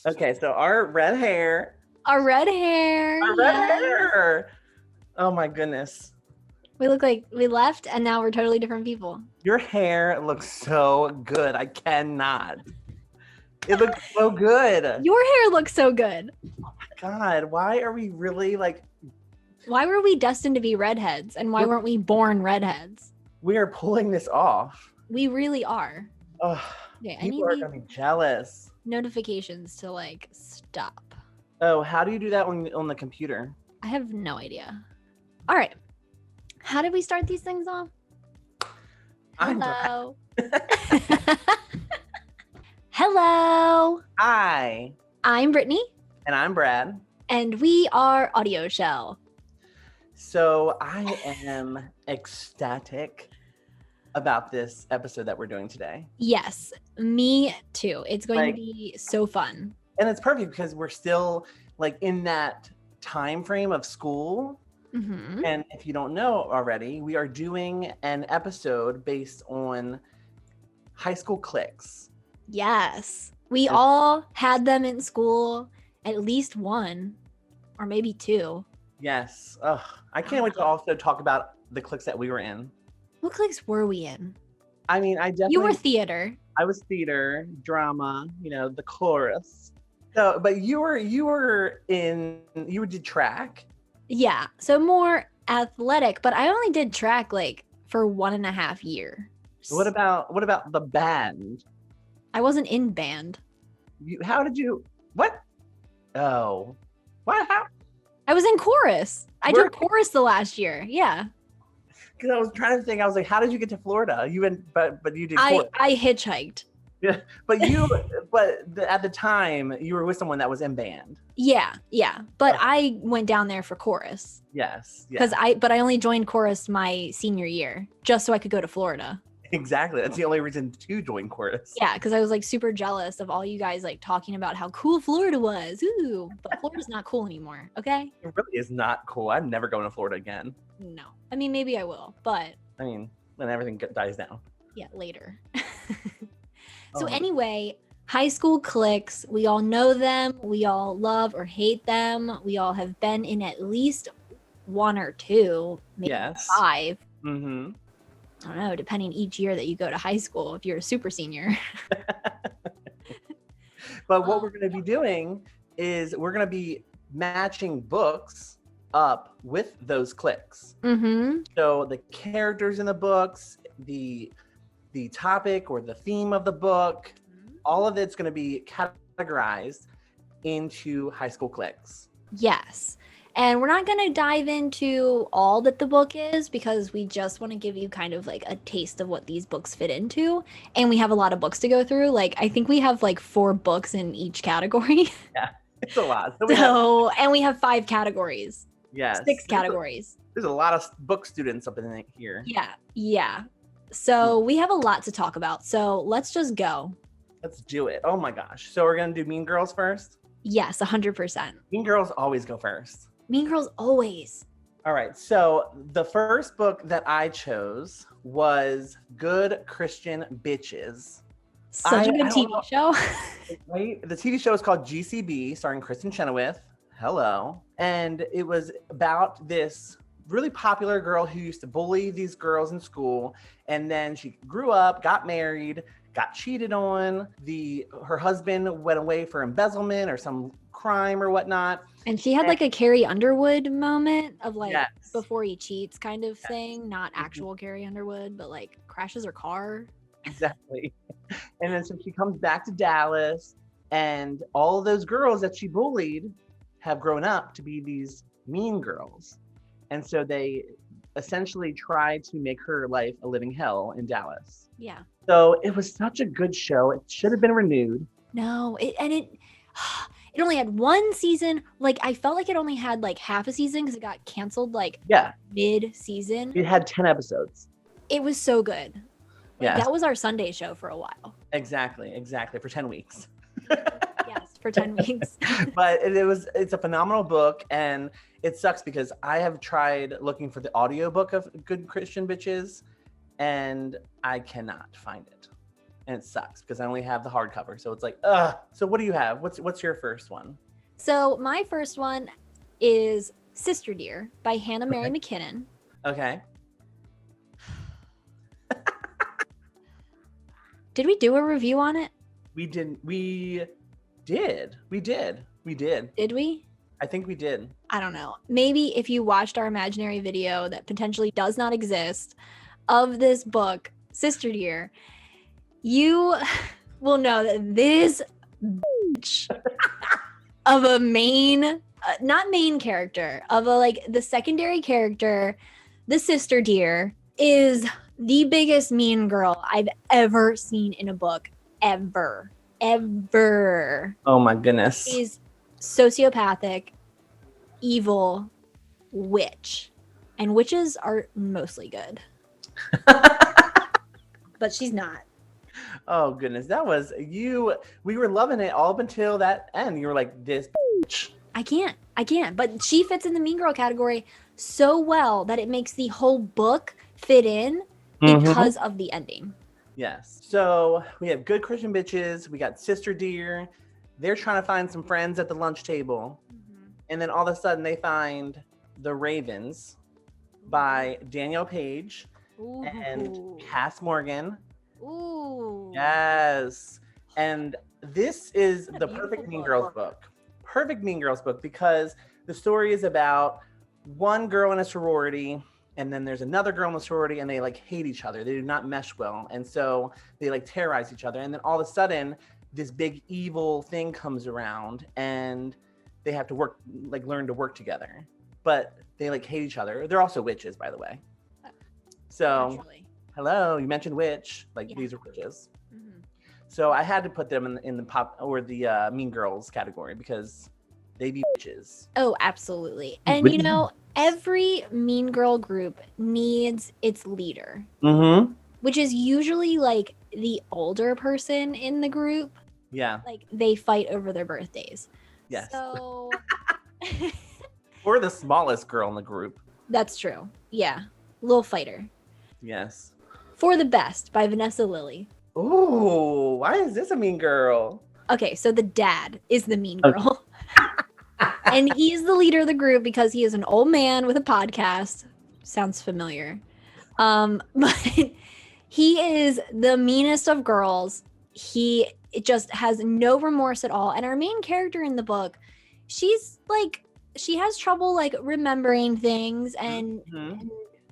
Okay, so our red hair. Our red hair. Our red hair. Oh my goodness. We look like we left and now we're totally different people. Your hair looks so good. I cannot. It looks so good. Your hair looks so good. Oh my God, why are we really like... Why were we destined to be redheads and why weren't we born redheads? We are pulling this off. We really are. Oh, Okay, people are going to be jealous. Notifications to like stop. Oh, how do you do that on the computer? I have no idea. All right. How did we start these things off? Hello. Hello. Hi. I'm Brittany. And I'm Brad. And we are AudioShelf. So I am ecstatic about this episode that we're doing today. Yes, me too. It's going to be so fun. And it's perfect because we're still like in that time frame of school. Mm-hmm. And if you don't know already, we are doing an episode based on high school cliques. Yes. We all had them in school, at least one or maybe two. Yes. Ugh. I can't wait to also talk about the cliques that we were in. What cliques were we in? I mean, I definitely... You were theater. I was theater, drama, the chorus. So, but you did track. Yeah. So more athletic, but I only did track like for 1.5 years. What about the band? I wasn't in band. What? Oh. What? How? I was in chorus. I did chorus the last year. Yeah. Because I was trying to think, I was like, how did you get to Florida? But you did chorus. I hitchhiked. Yeah, but at the time you were with someone that was in band. Yeah. But I went down there for chorus. Yes. Because I only joined chorus my senior year just so I could go to Florida. Exactly. That's the only reason to join chorus. Yeah, because I was like super jealous of all you guys like talking about how cool Florida was. Ooh, but Florida's not cool anymore. Okay. It really is not cool. I'm never going to Florida again. No. I mean, maybe I will, but I mean, when everything dies down. Yeah, later. So anyway, high school cliques, we all know them. We all love or hate them. We all have been in at least one or two, maybe 5. Mm-hmm. I don't know, depending each year that you go to high school, if you're a super senior. But what we're going to be doing is we're going to be matching books up with those cliques. Mm-hmm. So the characters in the books, the topic or the theme of the book, all of it's going to be categorized into high school cliques. Yes. And we're not going to dive into all that the book is because we just want to give you kind of like a taste of what these books fit into. And we have a lot of books to go through. Like, I think we have like 4 books in each category. Yeah, it's a lot. And we have 5 categories. Yeah. 6 categories. There's a lot of book students up in here. Yeah. So we have a lot to talk about. So let's just go. Let's do it. Oh my gosh. So we're going to do Mean Girls first? Yes, 100%. Mean Girls always go first. Mean Girls always. All right. So the first book that I chose was Good Christian Bitches. Such a good TV show. Right? The TV show is called GCB, starring Kristen Chenoweth. Hello. And it was about this really popular girl who used to bully these girls in school. And then she grew up, got married, got cheated on. Her husband went away for embezzlement or some crime or whatnot. And she had like a Carrie Underwood moment of like before he cheats kind of thing. Not actual Carrie Underwood, but like crashes her car. Exactly. And then so she comes back to Dallas and all of those girls that she bullied have grown up to be these mean girls. And so they essentially tried to make her life a living hell in Dallas. Yeah. So it was such a good show. It should have been renewed. No, it only had 1 season. Like, I felt like it only had like half a season because it got canceled like mid-season. It had 10 episodes. It was so good. Yeah. That was our Sunday show for a while. Exactly. For 10 weeks. Yes, for 10 weeks. But it's a phenomenal book, and it sucks because I have tried looking for the audiobook of Good Christian Bitches, and I cannot find it. and it sucks because I only have the hardcover. So it's like, ugh. So what do you have? What's your first one? So my first one is Sister Dear by Hannah Mary McKinnon. Okay. Did we do a review on it? We didn't. We did. Did we? I think we did. I don't know. Maybe if you watched our imaginary video that potentially does not exist of this book, Sister Dear, you will know that this bitch of a not main character, of the secondary character, the Sister Dear, is the biggest mean girl I've ever seen in a book. Ever. Oh my goodness. She's sociopathic, evil witch. And witches are mostly good. But she's not. Oh goodness. That was you. We were loving it all up until that end. You were like, this bitch. I can't. But she fits in the mean girl category so well that it makes the whole book fit in because of the ending. Yes. So we have Good Christian Bitches. We got Sister Dear. They're trying to find some friends at the lunch table. And then all of a sudden they find The Ravens by Danielle Page and Cass Morgan. Ooh. Yes. And this is the perfect Mean Girls book. Perfect Mean Girls book because the story is about one girl in a sorority and then there's another girl in the sorority and they hate each other. They do not mesh well. And so they terrorize each other. And then all of a sudden this big evil thing comes around and they have to learn to work together. But they hate each other. They're also witches, by the way. So, naturally. Hello, you mentioned witch. These are witches. So I had to put them in the pop or the Mean Girls category because they be witches. Oh, absolutely. And every Mean Girl group needs its leader, which is usually the older person in the group. Yeah. They fight over their birthdays. Yes. So. Or the smallest girl in the group. That's true. Yeah. Little fighter. Yes. For the Best by Vanessa Lilly. Ooh, why is this a mean girl? Okay, so the dad is the mean girl. And he's the leader of the group because he is an old man with a podcast. Sounds familiar. But he is the meanest of girls. He just has no remorse at all. And our main character in the book, she's she has trouble remembering things and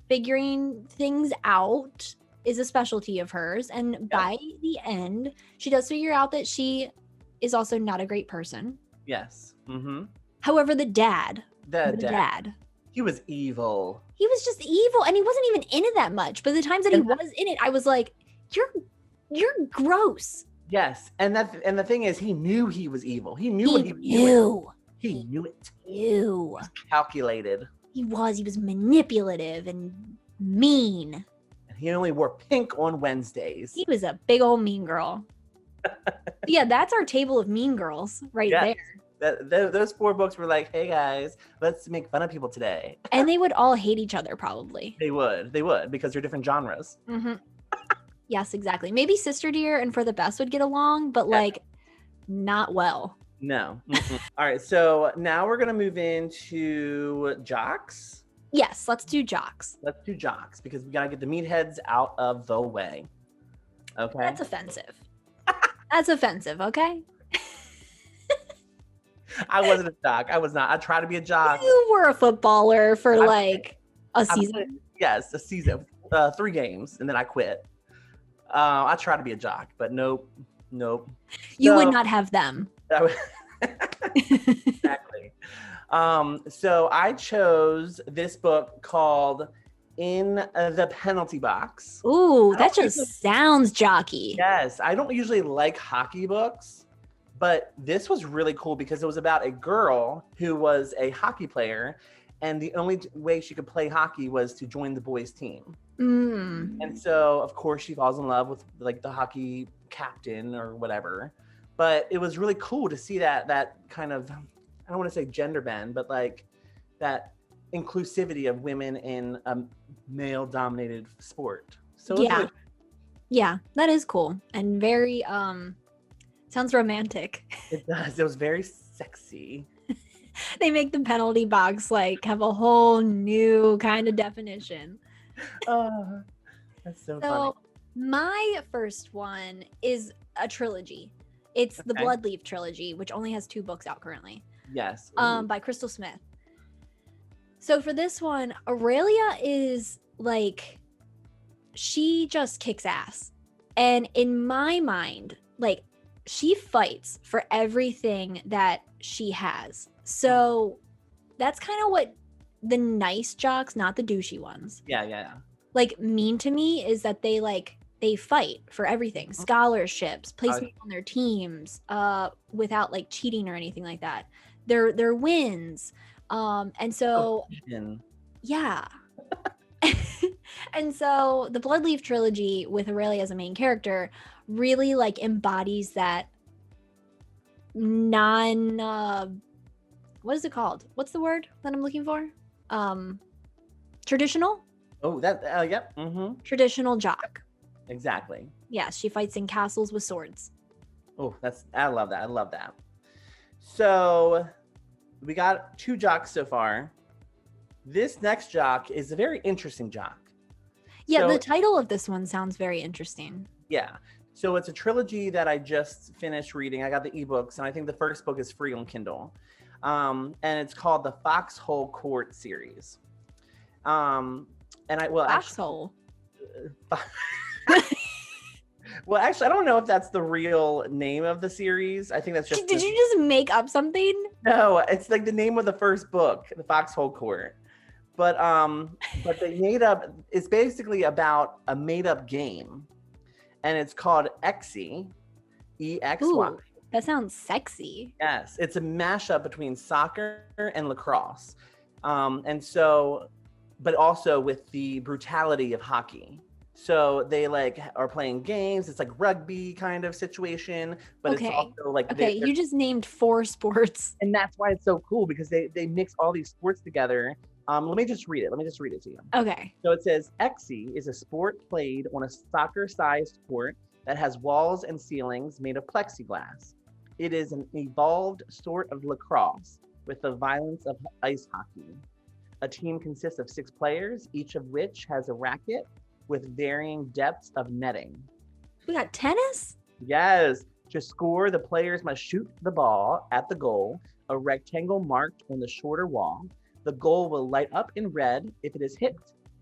figuring things out is a specialty of hers. And by the end, she does figure out that she is also not a great person. Yes. However, the dad, he was evil. He was just evil, and he wasn't even in it that much. But the times that he was in it, I was like, you're gross. Yes, and the thing is, he knew he was evil. He knew what he was doing. He knew it. He was calculated. He was manipulative and mean. And he only wore pink on Wednesdays. He was a big old mean girl. Yeah, that's our table of mean girls there. Those 4 books were like, hey guys, let's make fun of people today. And they would all hate each other probably. They would because they're different genres. Yes, exactly. Maybe Sister Dear and For the Best would get along, but not well. No. All right, so now we're gonna move into Jocks. Yes, let's do Jocks. Let's do Jocks because we gotta get the meatheads out of the way. Okay. That's offensive. That's offensive, okay? I wasn't a jock. I was not. I tried to be a jock. You were a footballer for a season. Yes, a season. 3 games, and then I quit. I tried to be a jock, but nope. You would not have them. Exactly. So I chose this book called In the Penalty Box. Ooh, that just sounds jockey. Yes, I don't usually like hockey books, but this was really cool because it was about a girl who was a hockey player, and the only way she could play hockey was to join the boys' team. And so, of course, she falls in love with the hockey captain or whatever. But it was really cool to see that kind of, I don't want to say gender bend, but that inclusivity of women in a male-dominated sport. So Yeah, that is cool and very sounds romantic. It does. It was very sexy. They make the penalty box like have a whole new kind of definition. Oh, that's so funny. So my first one is a trilogy. It's the Okay. Bloodleaf trilogy, which only has 2 books out currently. Yes. Ooh. By Crystal Smith. So for this one, Aurelia is like, she just kicks ass. And in my mind, like, she fights for everything that she has. So that's kind of what the nice jocks, not the douchey ones, Yeah. like mean to me, is that they fight for everything. Scholarships, placement on their teams, without like cheating or anything like that. Their wins. And so yeah. And so the Bloodleaf trilogy with Aurelia as a main character really like embodies that what is it called? What's the word that I'm looking for? Traditional? Oh, that, yep. Mm-hmm. Traditional jock. Exactly. Yes, she fights in castles with swords. Oh, I love that. I love that. So we got 2 jocks so far. This next jock is a very interesting jock. Yeah, So, the title of this one sounds very interesting. yeah. So it's a trilogy that I just finished reading. I got the ebooks, and I think the first book is free on Kindle. And it's called the Foxhole Court series. And Foxhole. Well, actually, I don't know if that's the real name of the series. I think that's just. Did you just make up something? No, it's like the name of the first book, the Foxhole Court. But they made up. It's basically about a made-up game, and it's called Exy, EXY. Ooh, that sounds sexy. Yes, it's a mashup between soccer and lacrosse, but also with the brutality of hockey. So they like are playing games. It's like rugby kind of situation, but Okay. it's also like You just named 4 sports. and that's why it's so cool because they mix all these sports together. Let me just read it. to you. Okay. So it says, Exy is a sport played on a soccer-sized court that has walls and ceilings made of plexiglass. It is an evolved sort of lacrosse with the violence of ice hockey. A team consists of 6 players, each of which has a racket with varying depths of netting. We got tennis? Yes. To score, the players must shoot the ball at the goal, a rectangle marked on the shorter wall. The goal will light up in red if it is hit,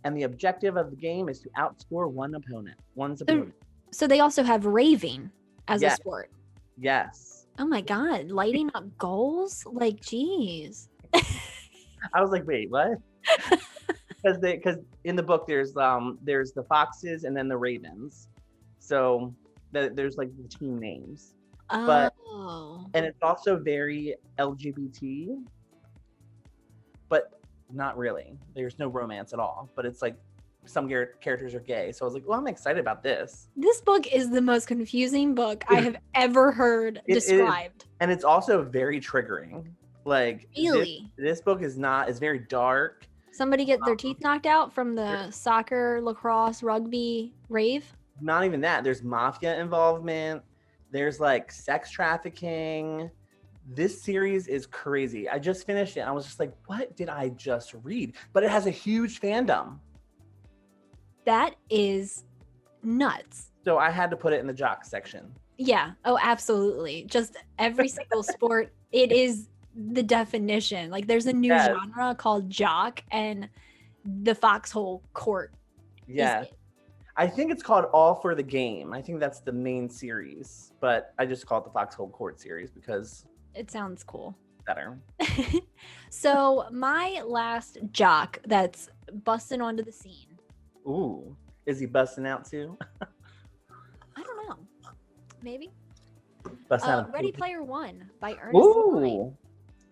and the objective of the game is to outscore one's opponent. So they also have raving as a sport. Yes. Oh my God, lighting up goals? Like, geez. I was like, wait, what? Because in the book there's the foxes and then the ravens, so there's like the team names. And it's also very LGBT, but not really. There's no romance at all. But it's like some characters are gay, so I was like, well, I'm excited about this. This book is the most confusing book I have ever heard described. And it's also very triggering. Like, really, this book is very dark. Somebody get their teeth knocked out from the soccer, lacrosse, rugby rave? Not even that. There's mafia involvement. There's like sex trafficking. This series is crazy. I just finished it. I was just like, what did I just read? But it has a huge fandom. That is nuts. So I had to put it in the Jocks section. Yeah. Oh, absolutely. Just every single sport. It is the definition. Like, there's a new genre called jock, and the Foxhole Court. Yeah. I think it's called All for the Game. I think that's the main series, but I just call it the Foxhole Court series because it sounds cool. Better. So my last jock that's busting onto the scene. Ooh. Is he busting out too? I don't know. Maybe. Ready Player One by Earnshaw.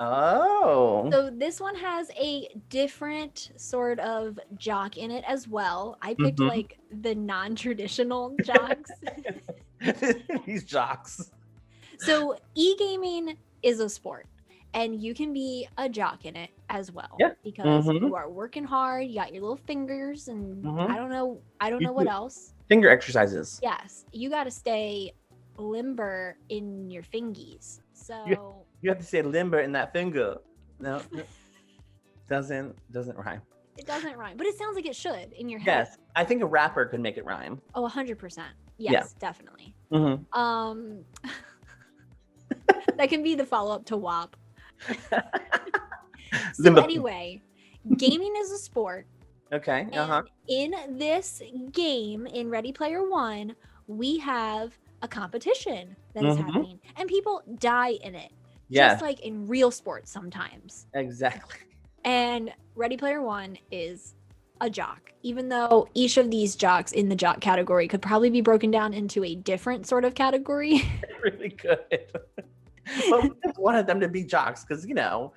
Oh. So this one has a different sort of jock in it as well. I picked like the non-traditional jocks. These jocks. So e-gaming is a sport. and you can be a jock in it as well. Yeah. Because Mhm. you are working hard, you got your little fingers, and Mhm. I don't know You what do else. finger exercises. Yes, you got to stay limber in your fingies. So You have to say limber in that finger. No, doesn't rhyme. it doesn't rhyme, but it sounds like it should in your head. Yes, I think a rapper could make it rhyme. Oh, 100%. Yes, Yeah. definitely. Mm-hmm. That can be the follow-up to WAP. So Limbo. anyway, gaming is a sport. Okay. And in this game, in Ready Player One, we have a competition that is happening, and people die in it. Yes. Just like in real sports sometimes. Exactly. And Ready Player One is a jock, even though each of these jocks in the jock category could probably be broken down into a different sort of category. Really good. But we just wanted them to be jocks because we don't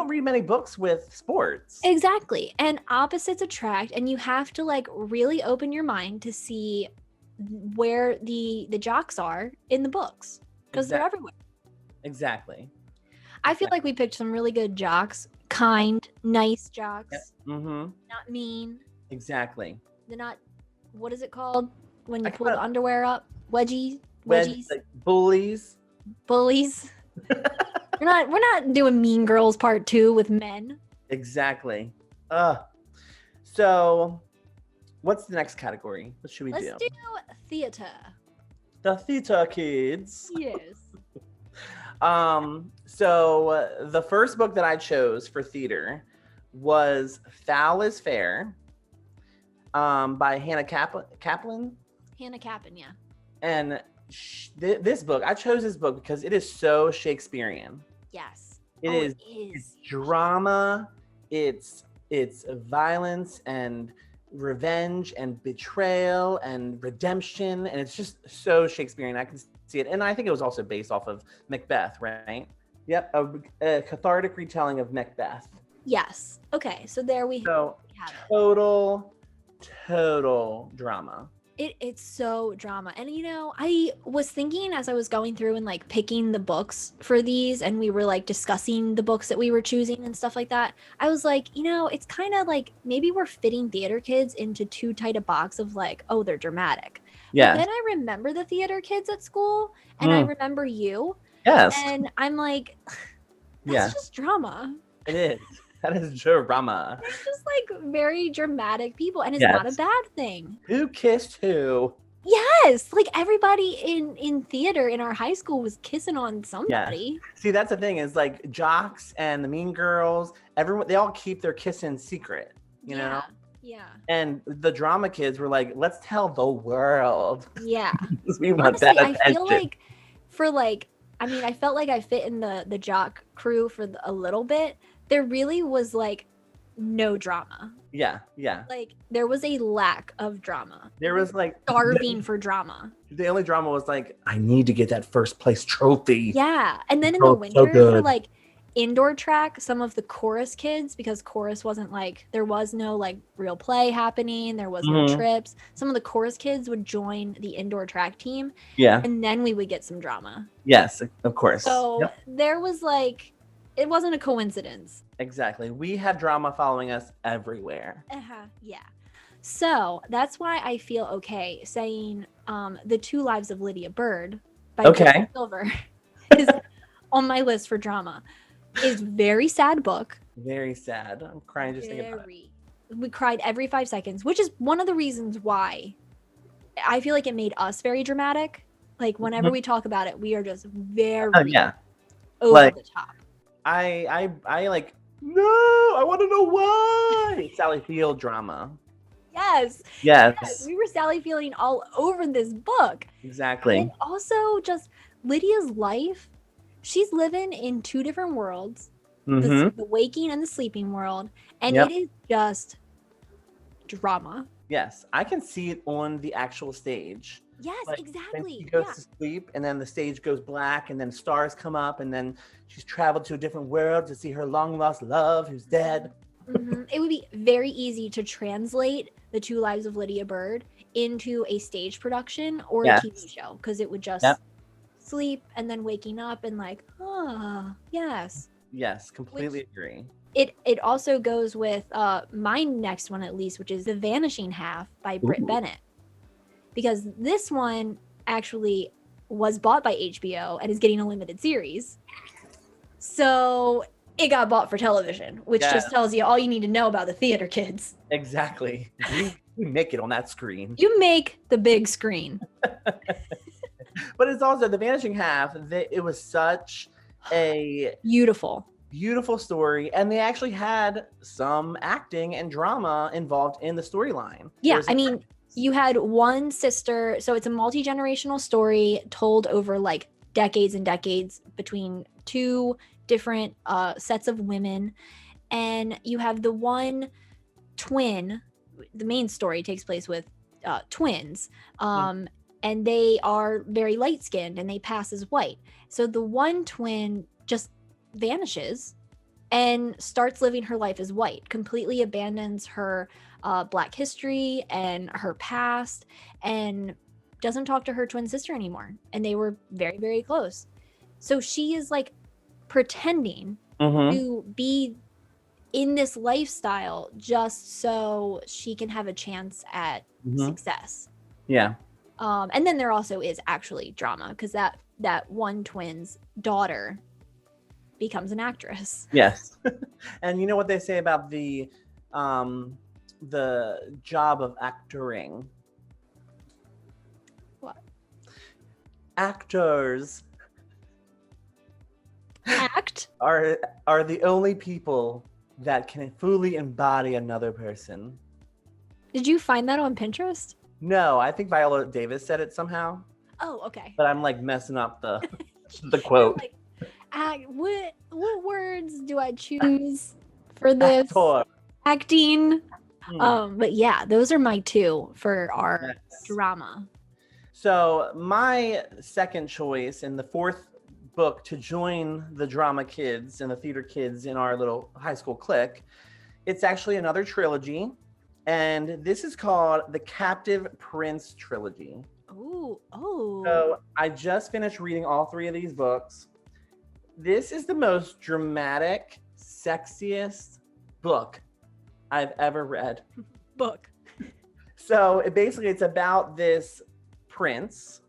read many books with sports. Exactly. And opposites attract, and you have to like really open your mind to see where the jocks are in the books, because they're everywhere. Exactly. I feel like we picked some really good jocks, kind, nice jocks. Yep. Mm-hmm. Not mean. Exactly. They're not, what is it called when you I pull the underwear up? Wedgies? Like bullies. Bullies. We're not doing Mean Girls Part 2 with men. Exactly. So what's the next category? What should we do? Let's do theater. The theater kids. Yes. So the first book that I chose for theater was Foul is Fair, by Hannah Kaplan. Hannah Kaplan, yeah. And this book, I chose this book because it is so Shakespearean. Yes. It is. It's drama. It's violence and revenge and betrayal and redemption, and it's just so Shakespearean. I can see it, and I think it was also based off of Macbeth, right? Yep, a cathartic retelling of Macbeth. Yes. Okay, so there we have it. Total drama. It's so drama. And I was thinking as I was going through and like picking the books for these, and we were like discussing the books that we were choosing and stuff like that, I was like, it's kind of like maybe we're fitting theater kids into too tight a box of like, oh, they're dramatic. Yeah. But then I remember the theater kids at school, and I remember you. Yes. And I'm like, that's just drama. It is. That is drama. It's just like very dramatic people, and it's not a bad thing. Who kissed who? Yes, like everybody in theater in our high school was kissing on somebody. Yeah. See, that's the thing is like Jocks and the Mean Girls, everyone, they all keep their kissing secret, you know? Yeah. And the drama kids were like, let's tell the world. Yeah. We want that attention. I feel like I felt like I fit in the jock crew for a little bit. There really was like no drama. Yeah. Like there was a lack of drama. There was like starving for drama. The only drama was like, I need to get that first place trophy. Yeah. And then in the winter, for like indoor track, some of the chorus kids, because chorus wasn't like, there was no like real play happening. There was no trips. Some of the chorus kids would join the indoor track team. Yeah. And then we would get some drama. Yes, of course. So there was like, it wasn't a coincidence. Exactly. We have drama following us everywhere. Yeah. So that's why I feel okay saying The Two Lives of Lydia Bird by Joseph Silver is on my list for drama. It's very sad book. Very sad. I'm crying just thinking about it. We cried every 5 seconds, which is one of the reasons why I feel like it made us very dramatic. Like whenever we talk about it, we are just very over the top. I like, no, I want to know why. Sally Field drama. Yes. We were Sally Fielding all over this book. Exactly. And also just Lydia's life. She's living in two different worlds, the waking and the sleeping world. And it is just drama. Yes. I can see it on the actual stage. Yes, like, exactly. She goes to sleep, and then the stage goes black, and then stars come up, and then she's traveled to a different world to see her long lost love who's dead. It would be very easy to translate The Two Lives of Lydia Bird into a stage production or a TV show, because it would just sleep and then waking up and like, yes. Yes, completely agree. It also goes with my next one, at least, which is The Vanishing Half by Brit Bennett. Because this one actually was bought by HBO and is getting a limited series. So it got bought for television, which just tells you all you need to know about the theater kids. Exactly. We make it on that screen. You make the big screen. But it's also The Vanishing Half. It was such a beautiful story, and they actually had some acting and drama involved in the storyline. Yeah, I mean, you had one sister, so it's a multi-generational story told over like decades and decades between two different sets of women, and you have the one twin. The main story takes place with twins, and they are very light-skinned and they pass as white. So the one twin just vanishes and starts living her life as white, completely abandons her Black history and her past, and doesn't talk to her twin sister anymore. And they were very, very close. So she is like pretending to be in this lifestyle just so she can have a chance at success. Yeah. And then there also is actually drama, because that one twin's daughter becomes an actress. Yes. And you know what they say about the job of actoring? What? Actors are the only people that can fully embody another person. Did you find that on Pinterest? No, I think Viola Davis said it somehow. Oh, okay. But I'm like messing up the quote. Like, what words do I choose for this? Actor. Acting. But yeah, those are my two for our drama. So my second choice and the fourth book to join the drama kids and the theater kids in our little high school clique, it's actually another trilogy, and this is called the Captive Prince Trilogy. Oh. So I just finished reading all three of these books. This is the most dramatic, sexiest book I've ever read. So it's about this prince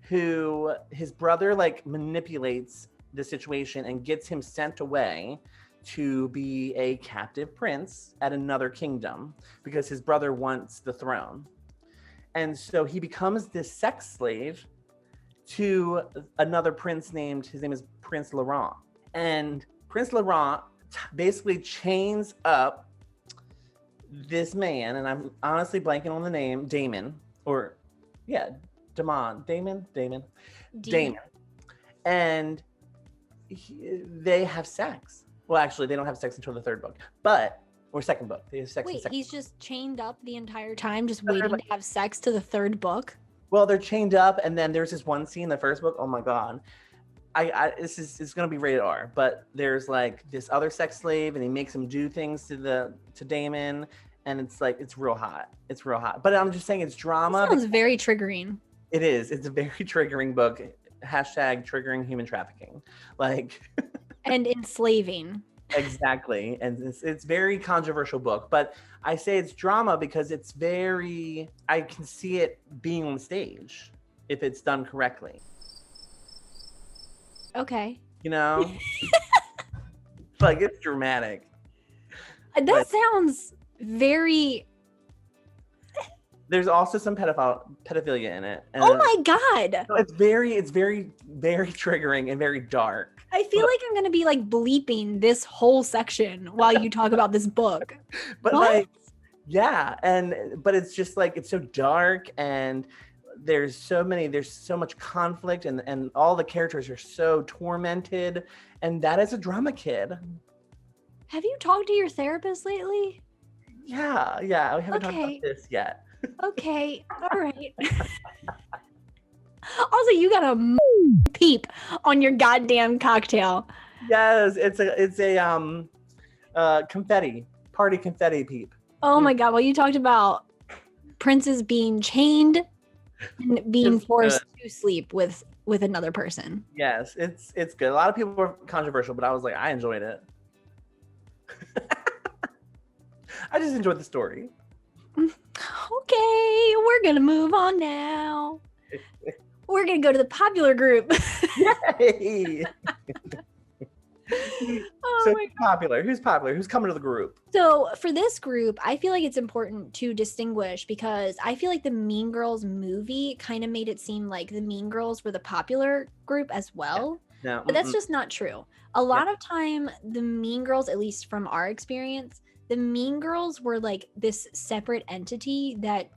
who his brother like manipulates the situation and gets him sent away to be a captive prince at another kingdom because his brother wants the throne. And so he becomes this sex slave to another prince his name is Prince Laurent. And Prince Laurent basically chains up this man, and I'm honestly blanking on the name, Damon. And they have sex. Well, actually, they don't have sex until the third book, or second book. They have sex. Wait, he's just chained up the entire time, just waiting to have sex to the third book? Well, they're chained up, and then there's this one scene in the first book. Oh my god, it's gonna be rated R. But there's like this other sex slave, and he makes him do things to Damon, and it's real hot. It's real hot. But I'm just saying, it's drama. That sounds very triggering. It is. It's a very triggering book. Hashtag triggering human trafficking. And enslaving. Exactly. And it's very controversial book, but I say it's drama because I can see it being on stage if it's done correctly. Okay. You know? It's dramatic. That sounds very... There's also some pedophilia in it. Oh my god! It's very, very triggering and very dark. I feel like I'm gonna be like bleeping this whole section while you talk about this book. But but it's just it's so dark, and there's so much conflict, and all the characters are so tormented, and that is a drama kid. Have you talked to your therapist lately? Yeah, we haven't talked about this yet. Okay, all right. Also, you got a peep on your goddamn cocktail. Yes, it's a party confetti peep. Oh my god! Well, you talked about princes being chained and being forced to sleep with with another person. Yes, it's good. A lot of people were controversial, but I was like, I enjoyed it. I just enjoyed the story. Okay, we're gonna move on now. We're gonna go to the popular group. Yay! So who's popular? Who's coming to the group? So for this group, I feel like it's important to distinguish because I feel like the Mean Girls movie kind of made it seem like the Mean Girls were the popular group as well. No, but that's just not true. A lot of time, the Mean Girls, at least from our experience, the Mean Girls were like this separate entity that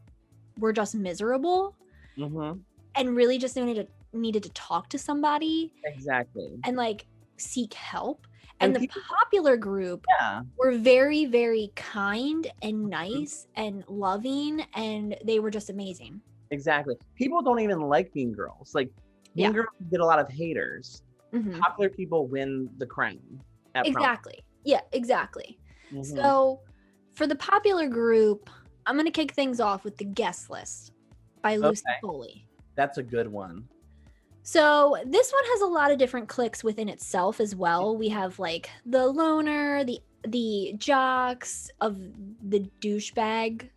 were just miserable and really just needed to talk to somebody. Exactly. And like seek help. And the popular group were very, very kind and nice and loving, and they were just amazing. Exactly. People don't even like Mean Girls. Like, Mean Girls get a lot of haters. Popular people win the crown. Exactly. Yeah, exactly. So for the popular group, I'm going to kick things off with the guest list by Lucy Foley. That's a good one. So this one has a lot of different cliques within itself as well. We have like the loner, the jocks of the douchebag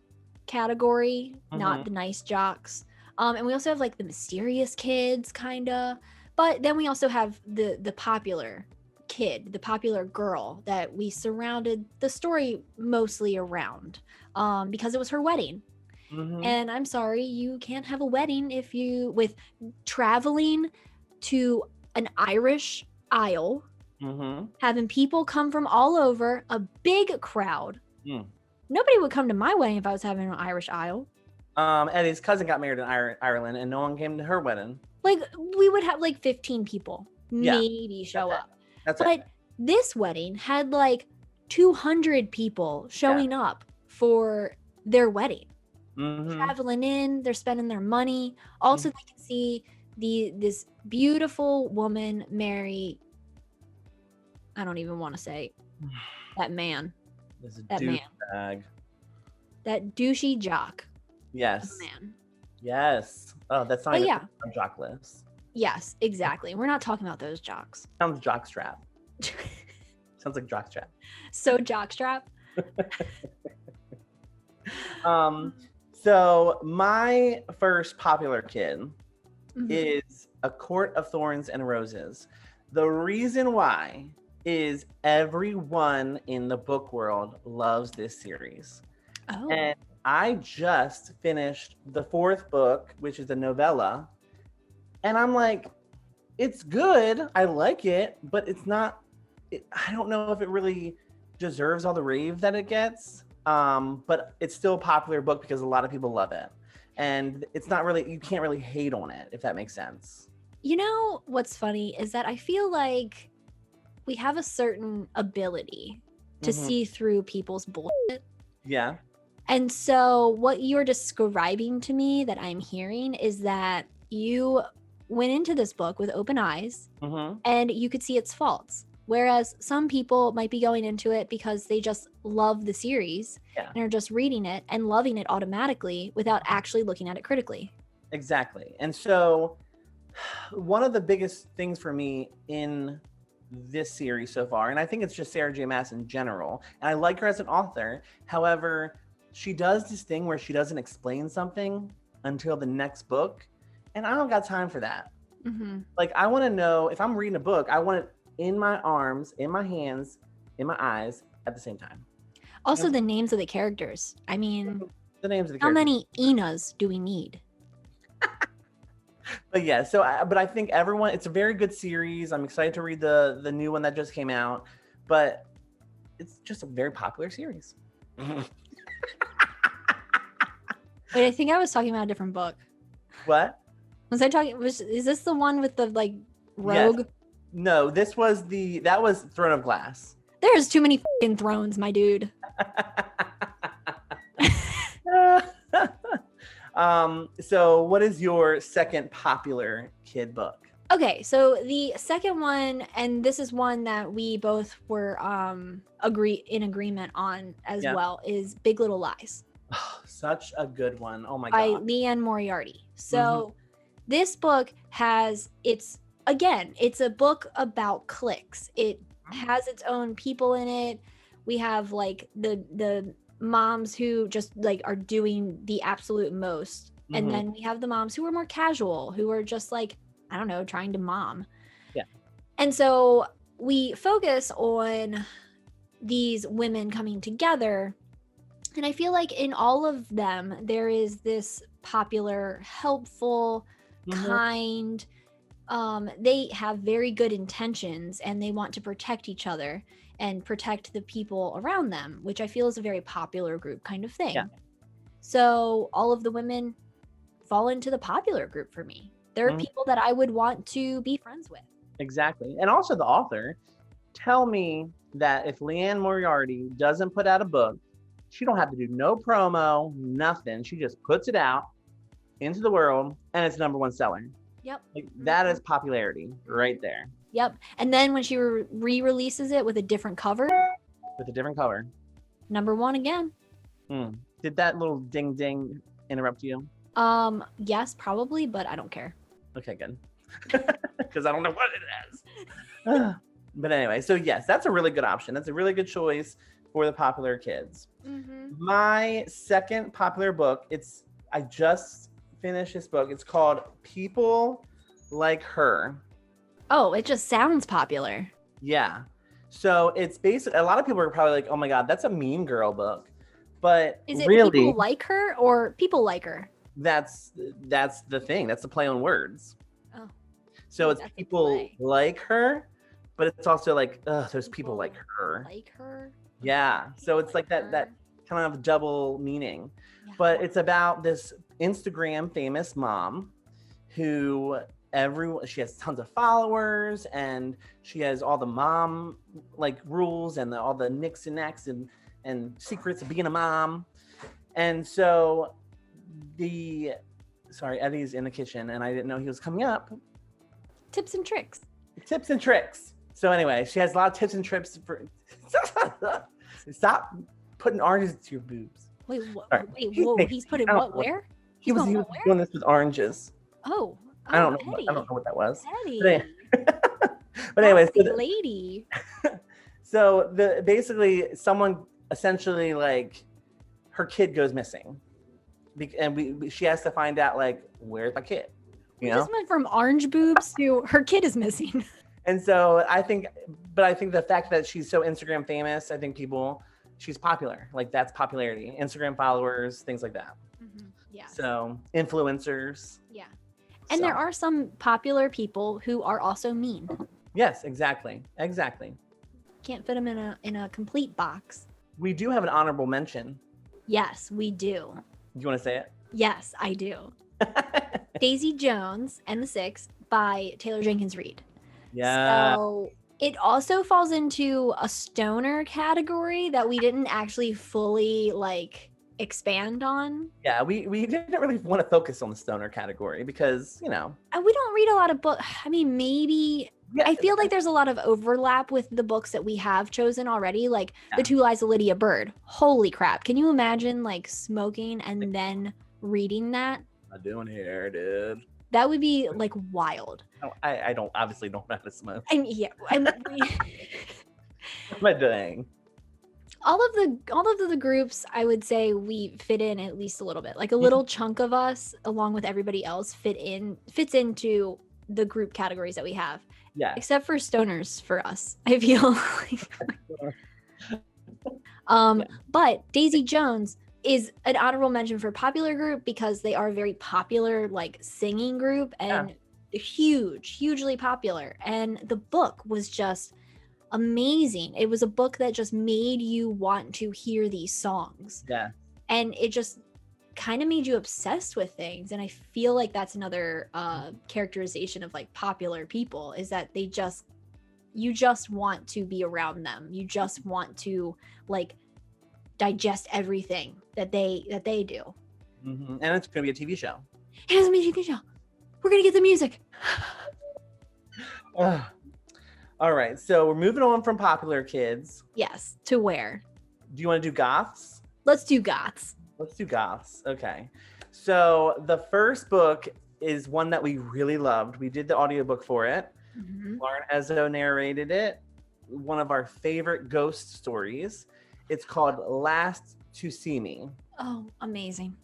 category, not the nice jocks. And we also have like the mysterious kids kinda. But then we also have the popular kid, the popular girl that we surrounded the story mostly around because it was her wedding. And I'm sorry, you can't have a wedding if you with traveling to an Irish Isle, having people come from all over, a big crowd. Nobody would come to my wedding if I was having an Irish Isle. Eddie's cousin got married in Ireland, and no one came to her wedding. Like we would have like 15 people maybe show up. But this wedding had like 200 people showing up for their wedding. Traveling in, they're spending their money. Also, they can see this beautiful woman marry. I don't even want to say that man. That man. Bag. That douchey jock. Yes. Man. Yes. Oh, that's not even on jock list. Yes, exactly. We're not talking about those jocks. Sounds jockstrap. Sounds like jockstrap. So jockstrap. So my first popular kid is A Court of Thorns and Roses. The reason why is everyone in the book world loves this series. And I just finished the 4th book, which is a novella. And I'm like, it's good. I like it, but it's not, I don't know if it really deserves all the rave that it gets. But it's still a popular book because a lot of people love it. And it's not really, you can't really hate on it, if that makes sense. You know, what's funny is that I feel like we have a certain ability to see through people's bullshit. Yeah. And so what you're describing to me that I'm hearing is that you went into this book with open eyes and you could see its faults. Whereas some people might be going into it because they just love the series and are just reading it and loving it automatically without actually looking at it critically. Exactly. And so one of the biggest things for me in this series so far, and I think it's just Sarah J. Maas in general, and I like her as an author. However, she does this thing where she doesn't explain something until the next book. And I don't got time for that. Like, I want to know, if I'm reading a book, I want it in my arms, in my hands, in my eyes at the same time. Also, the names of the characters. I mean, the names of the how characters. many Inas do we need? But yeah, so but I think everyone, it's a very good series. I'm excited to read the new one that just came out, but it's just a very popular series. Wait, I think I was talking about a different book. What? Is this the one with the like rogue? Yes. No, that was Throne of Glass. There's too many fucking thrones, my dude. So what is your second popular kid book? Okay, so the second one, and this is one that we both were in agreement on as well, is Big Little Lies. Such a good one. Oh my by god. Leanne Moriarty. So This book has it's a book about cliques. It has its own people in it. We have like the moms who just like are doing the absolute most. And then we have the moms who are more casual, who are just like, I don't know, trying to mom. Yeah. And so we focus on these women coming together. And I feel like in all of them, there is this popular, helpful, kind, they have very good intentions and they want to protect each other and protect the people around them, which I feel is a very popular group kind of thing. Yeah. So all of the women fall into the popular group for me. They're people that I would want to be friends with. Exactly. And also the author, tell me that if Leanne Moriarty doesn't put out a book, she don't have to do no promo, nothing. She just puts it out into the world and it's #1 seller. Yep. Like, that is popularity right there. Yep. And then when she re-releases it with a different cover. With a different cover. #1 again. Did that little ding ding interrupt you? Yes, probably, but I don't care. Okay, good. Because I don't know what it is. But anyway, so yes, that's a really good option. That's a really good choice for the popular kids. My second popular book, I just finished this book. It's called People Like Her. Oh, it just sounds popular. Yeah. So it's basically, a lot of people are probably like, oh my God, that's a Mean Girl book. But is it really, people like her or people like her? That's the thing. That's the play on words. Oh. So it's people like her, but it's also like, there's people like her. Like her? Yeah. So it's like that kind of double meaning. Yeah. But it's about this Instagram famous mom who she has tons of followers and she has all the mom like rules and all the nicks and knacks and secrets of being a mom. And so Eddie's in the kitchen and I didn't know he was coming up. Tips and tricks. So anyway, she has a lot of tips and tricks for stop putting oranges to your boobs. Wait, whoa, he's putting what where? He was doing this with oranges. Oh, I don't know. Eddie. I don't know what that was. Eddie. But anyway, lady. So basically someone essentially like her kid goes missing. And she has to find out like, where's my kid? You know? Just went from orange boobs to her kid is missing. And so I think the fact that she's so Instagram famous, I think she's popular. Like that's popularity, Instagram followers, things like that. Yeah. So influencers. Yeah. And there are some popular people who are also mean. Yes, exactly. Can't fit them in a complete box. We do have an honorable mention. Yes, we do. Do you want to say it? Yes, I do. Daisy Jones and the Six by Taylor Jenkins Reid. Yeah. So it also falls into a stoner category that we didn't actually fully like expand on. Yeah, we didn't really want to focus on the stoner category because, you know. And we don't read a lot of books. I mean, maybe I feel like there's a lot of overlap with the books that we have chosen already, like The Two Lives of Lydia Bird. Holy crap. Can you imagine like smoking and then reading that? What am I doing here, dude? That would be like wild. No, I obviously don't know how to smoke. And What am I doing? all of the groups, I would say we fit in at least a little bit. Like a little chunk of us, along with everybody else, fits into the group categories that we have. Yeah. Except for stoners for us, I feel like. But Daisy Jones is an honorable mention for popular group because they are a very popular like singing group and hugely popular. And the book was just amazing. It was a book that just made you want to hear these songs. Yeah. And it just kind of made you obsessed with things. And I feel like that's another characterization of like popular people is that you just want to be around them. You just want to like digest everything that they do. Mm-hmm. And it's going to be a TV show. It is a TV show. We're going to get the music. All right. So we're moving on from popular kids. Yes. To where? Do you want to do Goths? Let's do Goths. Okay. So the first book is one that we really loved. We did the audiobook for it. Mhm. Lauren Ezzo narrated it. One of our favorite ghost stories. It's called Last to See Me. Oh, amazing.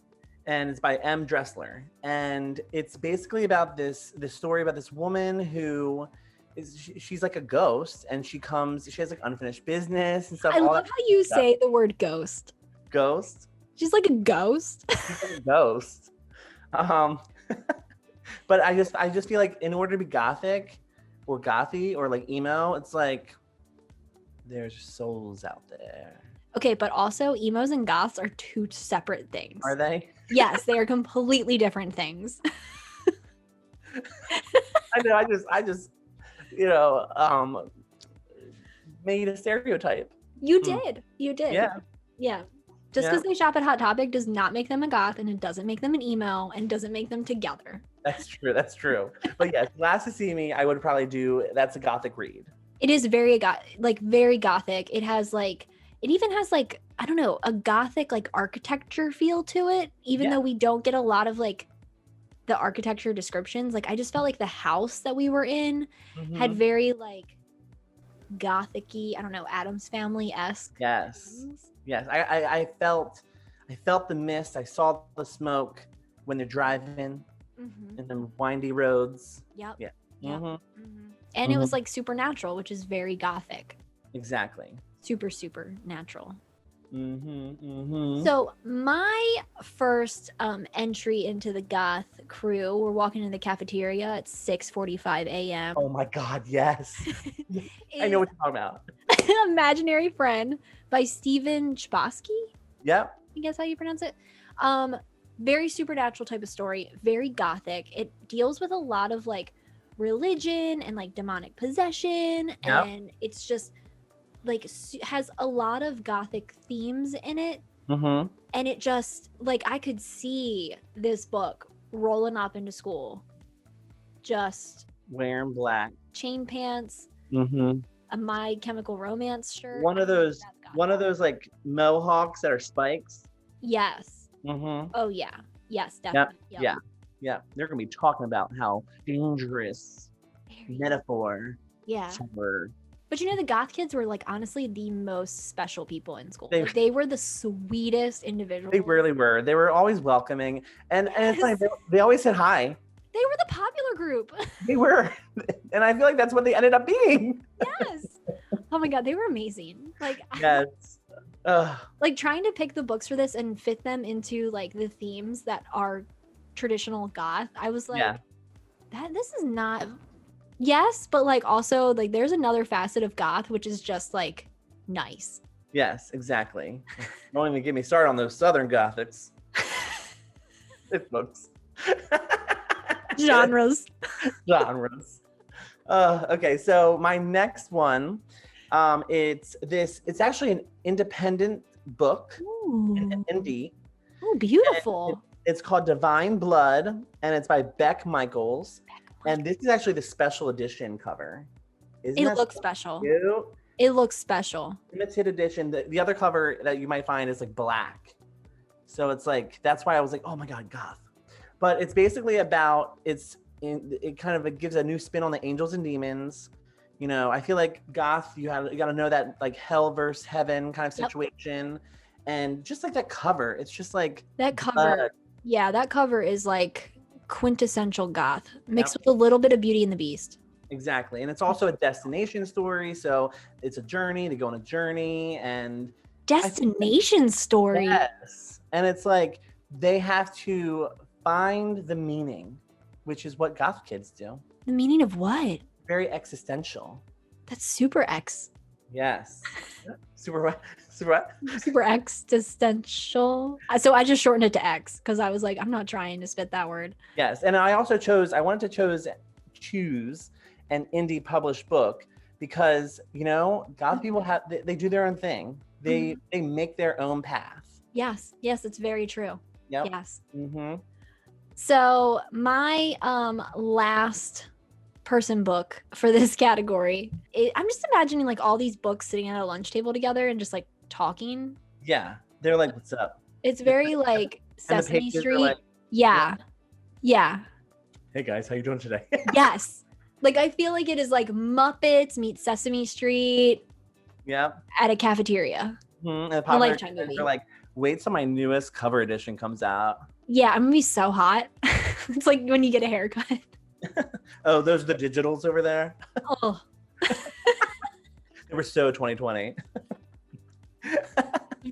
And it's by M. Dressler. And it's basically about this story about this woman who she's like a ghost, and she has like unfinished business and stuff. I love how you say the word ghost. Ghost. She's like a ghost. She's like a ghost. But I just feel like in order to be gothic or gothy or like emo, it's like there's souls out there. Okay, but also emos and goths are two separate things. Are they? Yes, they are completely different things. I know. I just made a stereotype. You did. You did. Yeah. Yeah. Just because they shop at Hot Topic does not make them a goth, and it doesn't make them an emo, and doesn't make them together. That's true. But yes, Last to See Me, I would probably do. That's a gothic read. It is very very gothic. It even has like, I don't know, a gothic like architecture feel to it, even though we don't get a lot of like the architecture descriptions. Like I just felt like the house that we were in had very like gothic-y, I don't know, Addams Family-esque. Yes. Yes. I felt the mist. I saw the smoke when they're driving in the windy roads. Yep. Yeah. And it was like supernatural, which is very gothic. Exactly. Super natural. Mm-hmm. So my first entry into the goth crew, we're walking in the cafeteria at 6:45 a.m. Oh my God, yes. I know what you're talking about. Imaginary Friend by Chbosky. Yep. I guess how you pronounce it. Very supernatural type of story, very gothic. It deals with a lot of like religion and like demonic possession, and it's just like has a lot of gothic themes in it. And it just like, I could see this book rolling up into school, just wearing black chain pants, a My Chemical Romance shirt, one of those like mohawks that are spikes. Yes. Oh yeah. Yes, definitely. Yeah, they're gonna be talking about how dangerous metaphor were. But you know, the goth kids were like honestly the most special people in school. They were the sweetest individuals. They really were. They were always welcoming, and it's like they always said hi. They were the popular group. They were, and I feel like that's what they ended up being. Yes. Oh my God, they were amazing. Like yes. Like trying to pick the books for this and fit them into like the themes that are traditional goth. I was like, this is not. Yes, but like also like there's another facet of goth which is just like nice. Yes, exactly. Don't even get me started on those Southern Gothics. It books. Genres. Okay, so my next one, it's actually an independent book. Ooh. An indie. Oh, beautiful. It's called Divine Blood, and it's by Beck Michaels. And this is actually the special edition cover. It looks special. Cute? It looks special. Limited edition. The other cover that you might find is like black. So it's like, that's why I was like, oh my God, goth. But it's basically about, it gives a new spin on the angels and demons. You know, I feel like goth, you got to know that like hell versus heaven kind of situation. And just like that cover, it's just like. That cover, that cover is like quintessential goth mixed with a little bit of Beauty and the Beast. Exactly. And it's also a destination story, so it's a journey. They go on a journey and destination story. Yes. And it's like they have to find the meaning, which is what goth kids do. The meaning of what? Very existential. That's super X. Yes. Super existential. So I just shortened it to X because I was like, I'm not trying to spit that word. Yes. And I also wanted to choose an indie published book because, you know, goth people they do their own thing. They make their own path. Yes, it's very true. Yep. Yes. So my last person book for this category, I'm just imagining like all these books sitting at a lunch table together and just like talking. Yeah, they're like, what's up? It's very like Sesame Street. Like, Hey guys, how you doing today? Yes. Like, I feel like it is like Muppets meet Sesame Street Yeah. at a cafeteria. And A popular Lifetime kids movie. are like, wait till my newest cover edition comes out. Yeah, I'm gonna be so hot. It's like when you get a haircut. Oh, those are the digitals over there. Oh, They were so 2020.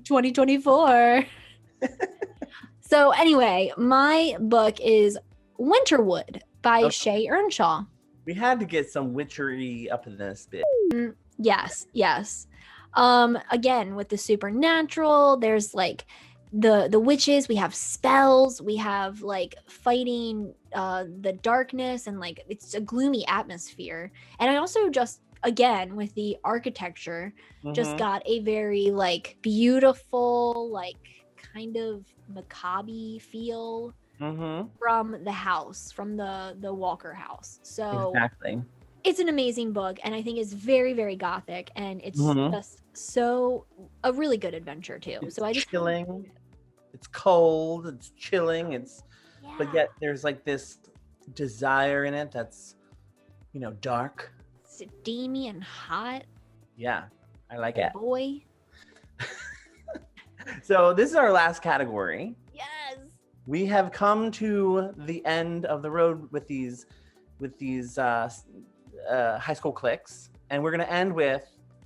2024. So anyway, my book is Winterwood by Okay. Shea Earnshaw. We had to get some witchery up in this bit. Yes. Again, with the supernatural, there's like the witches, we have spells, we have like fighting the darkness, and like it's a gloomy atmosphere. And I also just, again, with the architecture, just got a very like beautiful, like kind of macabre feel from the house, from the Walker house. So Exactly. it's an amazing book, and I think it's very, very gothic, and it's just so a really good adventure too. It's so I just chilling. It's cold. It's chilling. But yet there's like this desire in it that's, dark. steamy and hot. Yeah, I like it. Boy. So this is our last category. Yes. We have come to the end of the road with these high school cliques, and we're gonna end with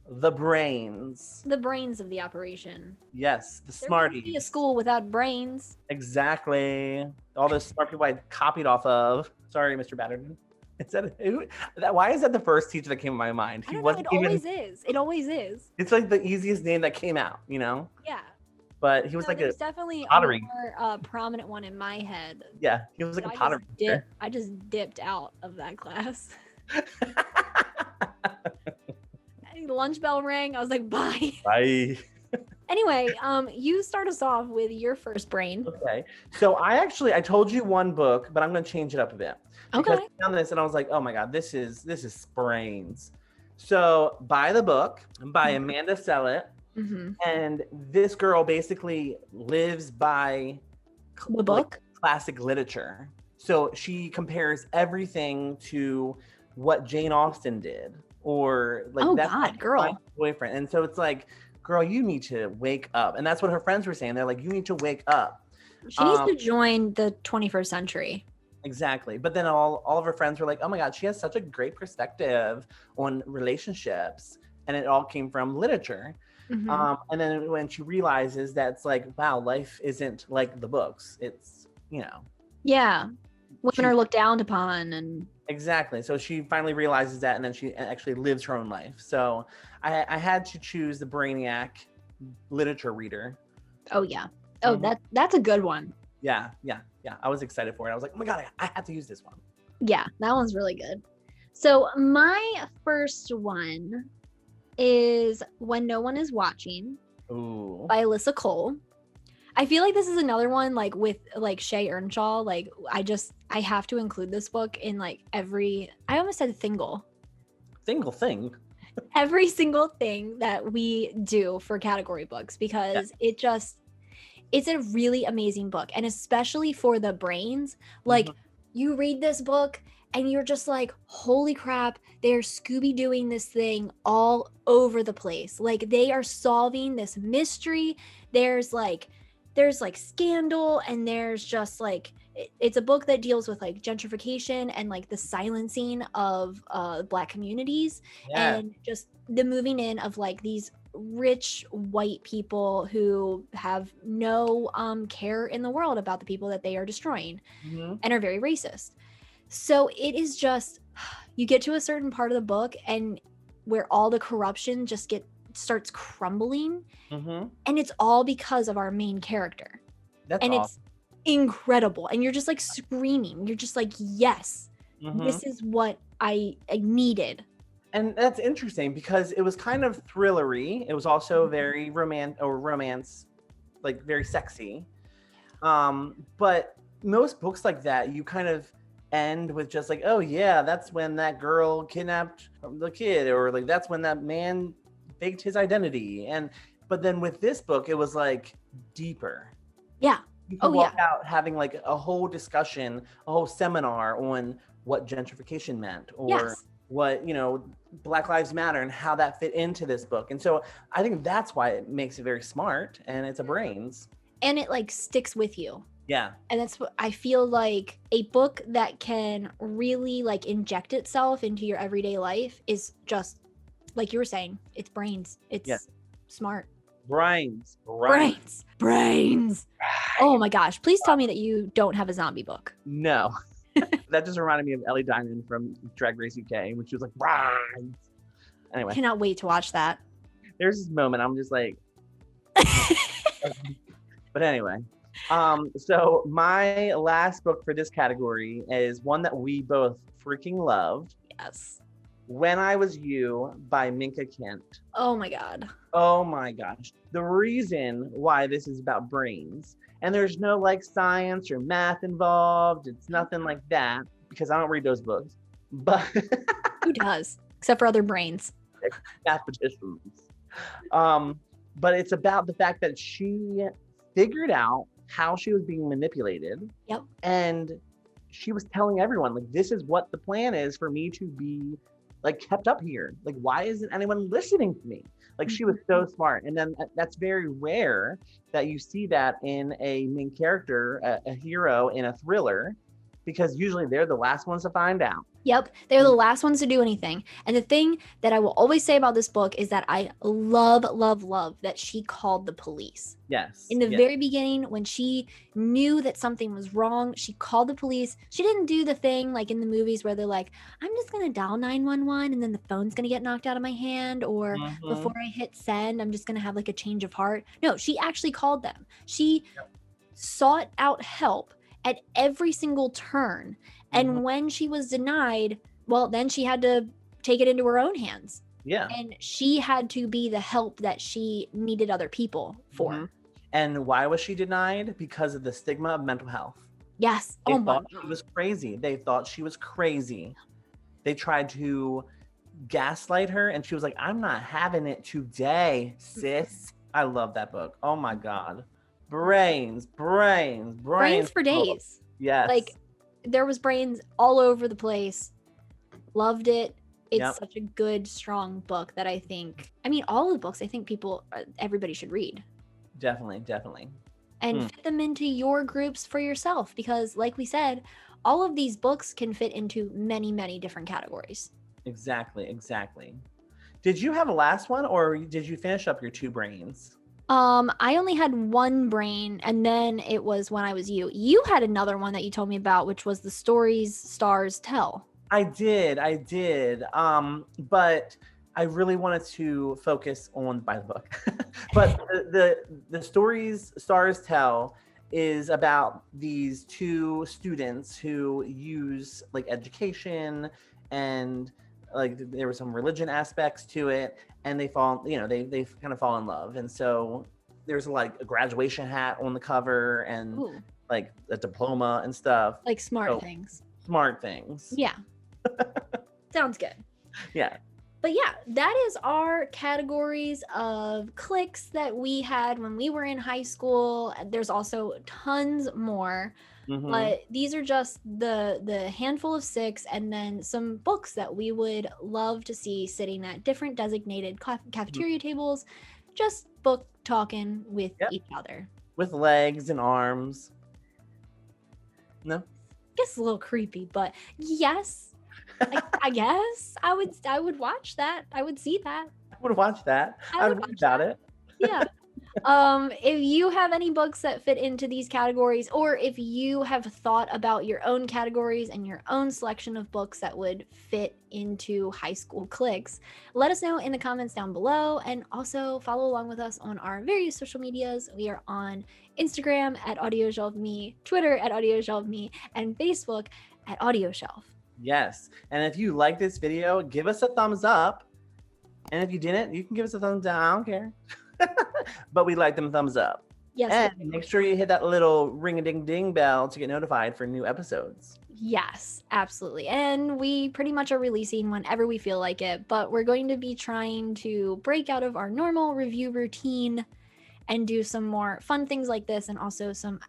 the brains. The brains of the operation. Yes, the There smarties. wouldn't be a school without brains. Exactly. All those smart people I copied off of. Sorry, Mr. Batterton. Why is that the first teacher that came to my mind? I don't know, it always is. It always is. It's like the easiest name that came out, Yeah. But he was like there's definitely pottery. a more prominent one in my head. Yeah, he was like a pottery. I just dipped out of that class. Lunch bell rang. I was like, bye. Bye. Anyway, you start us off with your first brain. Okay. So I told you one book, but I'm going to change it up a bit. Because Okay. I found this and I was like, oh my God, this is brains. So Buy the Book by Amanda Sellett. And this girl basically lives by The book? classic literature. So she compares everything to what Jane Austen did, or like girl. my boyfriend. And so it's like, girl, you need to wake up. And that's what her friends were saying. They're like, you need to wake up. She needs to join the 21st century. Exactly. But then all of her friends were like, oh my God, she has such a great perspective on relationships. And it all came from literature. And then when she realizes that it's like, wow, life isn't like the books. It's, Yeah. Women are looked down upon and exactly. So she finally realizes that, and then she actually lives her own life. So I had to choose the Brainiac literature reader. oh yeah. Oh, that's a good one. Yeah. I was excited for it. I was like, oh my God, I have to use this one. Yeah, that one's really good. So my first one is When No One Is Watching Ooh. by Alyssa Cole. I feel like this is another one like with like Shea Earnshaw. Like I have to include this book in like I almost said thing. Every single thing that we do for category books, because it's a really amazing book. And especially for the brains, like you read this book and you're just like, holy crap, they're Scooby-Dooing this thing all over the place. Like they are solving this mystery. There's like scandal, and there's just like, it's a book that deals with like gentrification and like the silencing of Black communities and just the moving in of like these rich white people who have no care in the world about the people that they are destroying and are very racist. So it is just, you get to a certain part of the book and where all the corruption just starts crumbling, and it's all because of our main character. That's and awesome. It's incredible, and you're just like screaming. You're just like, yes, this is what I needed. And that's interesting because it was kind of thrillery. It was also very romance, like very sexy. But most books like that, you kind of end with just like, oh yeah, that's when that girl kidnapped the kid, or like that's when that man faked his identity. But then with this book, it was like deeper. Yeah. You can walk out having like a whole discussion, a whole seminar on what gentrification meant, or what, Black Lives Matter and how that fit into this book. And so I think that's why it makes it very smart, and it's a brains. And it like sticks with you. Yeah. And that's what I feel like, a book that can really like inject itself into your everyday life is just like you were saying, it's brains. It's smart. Brains. Oh my gosh. Please tell me that you don't have a zombie book. No. That just reminded me of Ellie Diamond from Drag Race UK when she was like, brains. Anyway. Cannot wait to watch that. There's this moment I'm just like, but anyway. So my last book for this category is one that we both freaking loved. Yes. When I Was You by Minka Kent. Oh my God. Oh my gosh. The reason why this is about brains, and there's no like science or math involved. It's nothing like that, because I don't read those books. But who does? Except for other brains. Mathematicians. But it's about the fact that she figured out how she was being manipulated. Yep. And she was telling everyone, like, this is what the plan is for me to be like kept up here. Like, why isn't anyone listening to me? Like, she was so smart. And then that's very rare that you see that in a main character, a hero in a thriller, because usually they're the last ones to find out. Yep. They're the last ones to do anything. And the thing that I will always say about this book is that I love that she called the police. Yes. In the very beginning, when she knew that something was wrong, she called the police. She didn't do the thing like in the movies where they're like, I'm just going to dial 911 and then the phone's going to get knocked out of my hand, or before I hit send, I'm just going to have like a change of heart. No, she actually called them. She sought out help at every single turn. And when she was denied, well, then she had to take it into her own hands. Yeah. And she had to be the help that she needed other people for. And why was she denied? Because of the stigma of mental health. Yes. They thought she was crazy. They thought she was crazy. They tried to gaslight her, and she was like, I'm not having it today, sis. I love that book. Oh my God. Brains for days. Yes. Like, there was brains all over the place. Loved it. It's such a good, strong book that I think, all the books I think everybody should read. Definitely. And fit them into your groups for yourself, because like we said, all of these books can fit into many, many different categories. Exactly. Did you have a last one, or did you finish up your two brains? I only had one brain, and then it was When I Was You. You had another one that you told me about, which was The Stories Stars Tell. I did. But I really wanted to focus on by the book. But the Stories Stars Tell is about these two students who use like education, and like there were some religion aspects to it, and they fall, they kind of fall in love. And so there's like a graduation hat on the cover, and like a diploma and stuff. Like smart things. Yeah. Sounds good. Yeah. But yeah, that is our categories of cliques that we had when we were in high school. There's also tons more. But these are just the handful of 6, and then some books that we would love to see sitting at different designated cafeteria tables, just book talking with each other. With legs and arms. No? I guess it's a little creepy, but yes. I guess I would watch that. I would see that. I would watch that. I would read about it. Yeah. If you have any books that fit into these categories, or if you have thought about your own categories and your own selection of books that would fit into high school cliques, let us know in the comments down below, and also follow along with us on our various social medias. We are on Instagram at AudioShelfMe, Twitter at AudioShelfMe, and Facebook at AudioShelf. Yes. And if you like this video, give us a thumbs up. And if you didn't, you can give us a thumbs down. I don't care. But we like them thumbs up. Yes. And make sure you hit that little ring-a-ding-ding bell to get notified for new episodes. Yes, absolutely. And we pretty much are releasing whenever we feel like it, but we're going to be trying to break out of our normal review routine and do some more fun things like this, and also some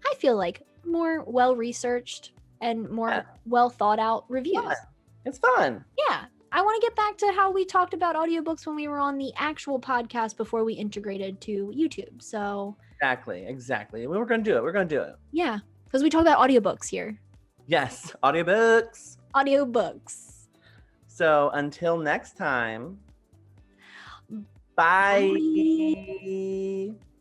I feel like, more well-researched and more Yeah. well thought out reviews. Fun. It's fun. Yeah. I want to get back to how we talked about audiobooks when we were on the actual podcast before we integrated to YouTube. So Exactly. We're going to do it. yeah, because we talk about audiobooks here. Yes, audiobooks. Audiobooks. So until next time, bye. Bye.